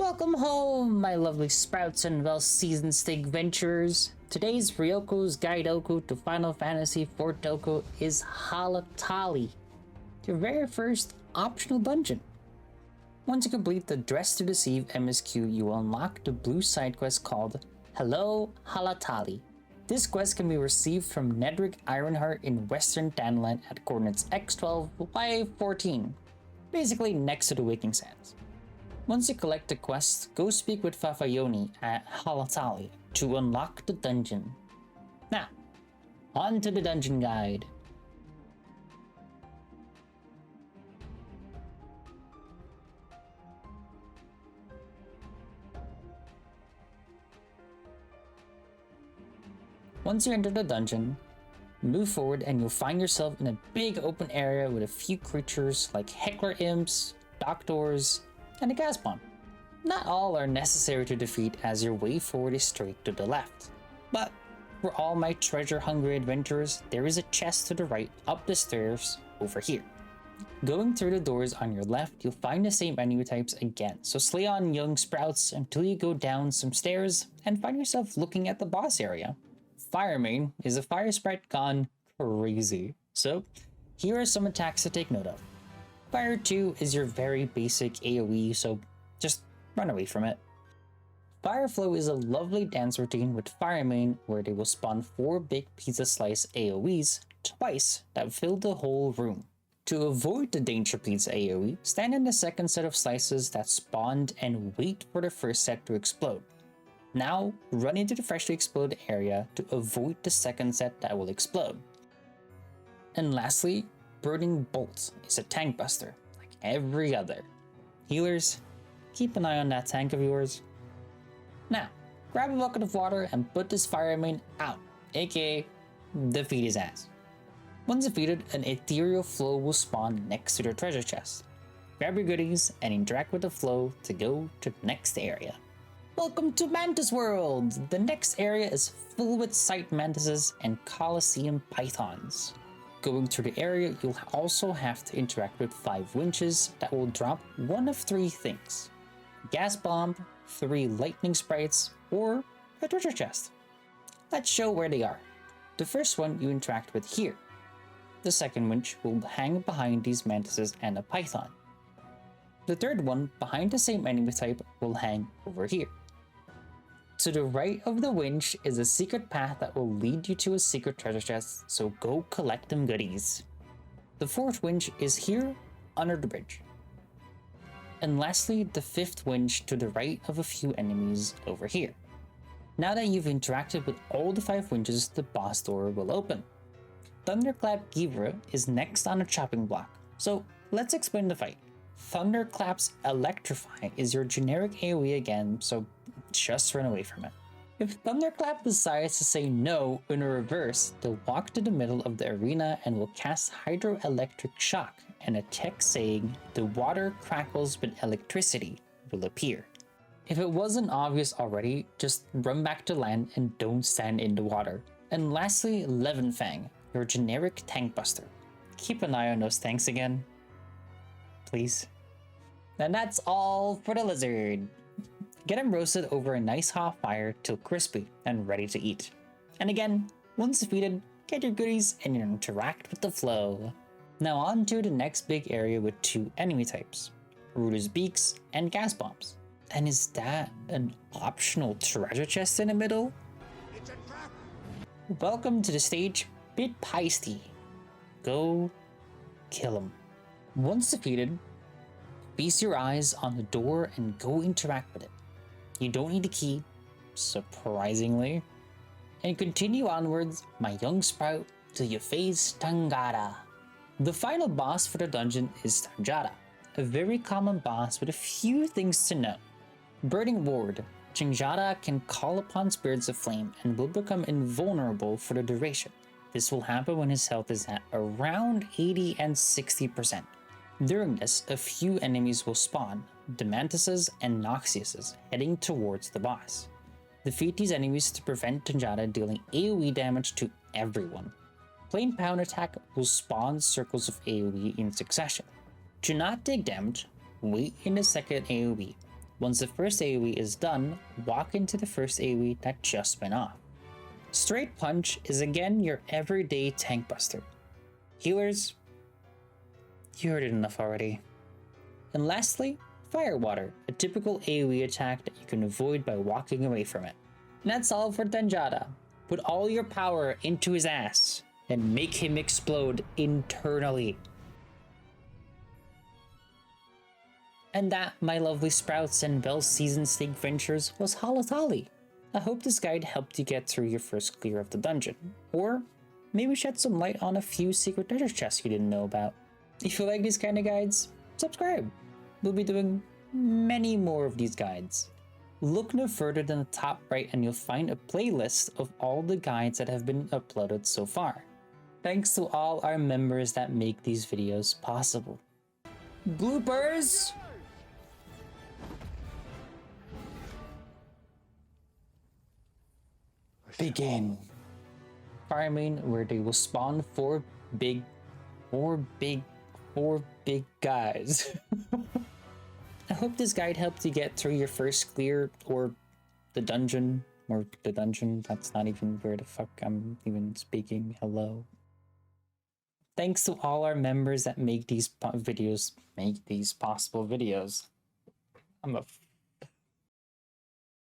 Welcome home, my lovely sprouts and well-seasoned steak venturers. Today's Ryoko's Gaidoku to Final Fantasy IV Doko is Halatali, your very first optional dungeon. Once you complete the Dress to Deceive MSQ, you will unlock the blue side quest called Hello Halatali. This quest can be received from Nedrick Ironheart in Western Danland at coordinates X12, Y14, basically next to the Waking Sands. Once you collect the quest, go speak with Fafayoni at Halatali to unlock the dungeon. Now, on to the dungeon guide. Once you enter the dungeon, move forward and you'll find yourself in a big open area with a few creatures like heckler imps, doctors, and a gas bomb. Not all are necessary to defeat, as your way forward is straight to the left. But for all my treasure-hungry adventurers, there is a chest to the right up the stairs over here. Going through the doors on your left, you'll find the same enemy types again, so slay on young sprouts until you go down some stairs and find yourself looking at the boss area. Firemain is a fire sprite gone crazy, so here are some attacks to take note of. Fire 2 is your very basic AoE, so just run away from it. Fire Flow is a lovely dance routine with Firemain where they will spawn 4 big pizza slice AoEs twice that fill the whole room. To avoid the Danger Pizza AoE, stand in the second set of slices that spawned and wait for the first set to explode. Now, run into the freshly exploded area to avoid the second set that will explode. And lastly, Burning Bolt is a tank buster, like every other. Healers, keep an eye on that tank of yours. Now, grab a bucket of water and put this Firemain out, aka defeat his ass. Once defeated, an ethereal flow will spawn next to the treasure chest. Grab your goodies and interact with the flow to go to the next area. Welcome to Mantis World! The next area is full with sight mantises and Colosseum pythons. Going through the area, you'll also have to interact with 5 winches that will drop one of 3 things: gas bomb, 3 lightning sprites, or a treasure chest. Let's show where they are. The first one you interact with here. The second winch will hang behind these mantises and a python. The third one, behind the same enemy type, will hang over here. To the right of the winch is a secret path that will lead you to a secret treasure chest, so go collect them goodies. The fourth winch is here, under the bridge. And lastly, the 5th winch to the right of a few enemies over here. Now that you've interacted with all the 5 winches, the boss door will open. Thunderclap Givra is next on a chopping block, so let's explain the fight. Thunderclap's Electrify is your generic AoE again, so just run away from it. If Thunderclap decides to say no in a reverse, they'll walk to the middle of the arena and will cast Hydroelectric Shock, and a text saying "the water crackles with electricity" will appear. If it wasn't obvious already, just run back to land and don't stand in the water. And lastly, Levenfang, your generic tank buster. Keep an eye on those tanks again, please. And that's all for the lizard. Get him roasted over a nice hot fire till crispy and ready to eat. And again, once defeated, get your goodies and interact with the flow. Now on to the next big area with 2 enemy types, Ruder's Beaks and Gas Bombs. And is that an optional treasure chest in the middle? It's a trap. Welcome to the stage, Bit Peisty. Go kill him. Once defeated, feast your eyes on the door and go interact with it. You don't need a key, surprisingly. And continue onwards, my young sprout, till you face Tangara. The final boss for the dungeon is Tanjara, a very common boss with a few things to know. Burning Ward, Tanjara can call upon spirits of flame and will become invulnerable for the duration. This will happen when his health is at around 80 and 60%. During this, a few enemies will spawn, Demantises and Noxiuses, heading towards the boss. Defeat these enemies to prevent Tanjara dealing AoE damage to everyone. Plain Pound attack will spawn circles of AoE in succession. To not take damage, wait in the second AoE. Once the first AoE is done, walk into the first AoE that just went off. Straight Punch is again your everyday tank buster. Healers, you heard it enough already. And lastly, Fire Water, a typical AoE attack that you can avoid by walking away from it. And that's all for Tenjada. Put all your power into his ass and make him explode internally. And that, my lovely sprouts and well-seasoned steak ventures, was Halatali. I hope this guide helped you get through your first clear of the dungeon, or maybe shed some light on a few secret treasure chests you didn't know about. If you like these kind of guides, subscribe. We'll be doing many more of these guides. Look no further than the top right and you'll find a playlist of all the guides that have been uploaded so far. Thanks to all our members that make these videos possible. Bloopers! Begin. Farming where they will spawn four big guys. I hope this guide helped you get through your first clear or the dungeon, that's not even where the fuck I'm even speaking. Hello. Thanks to all our members that make these possible videos. I'm a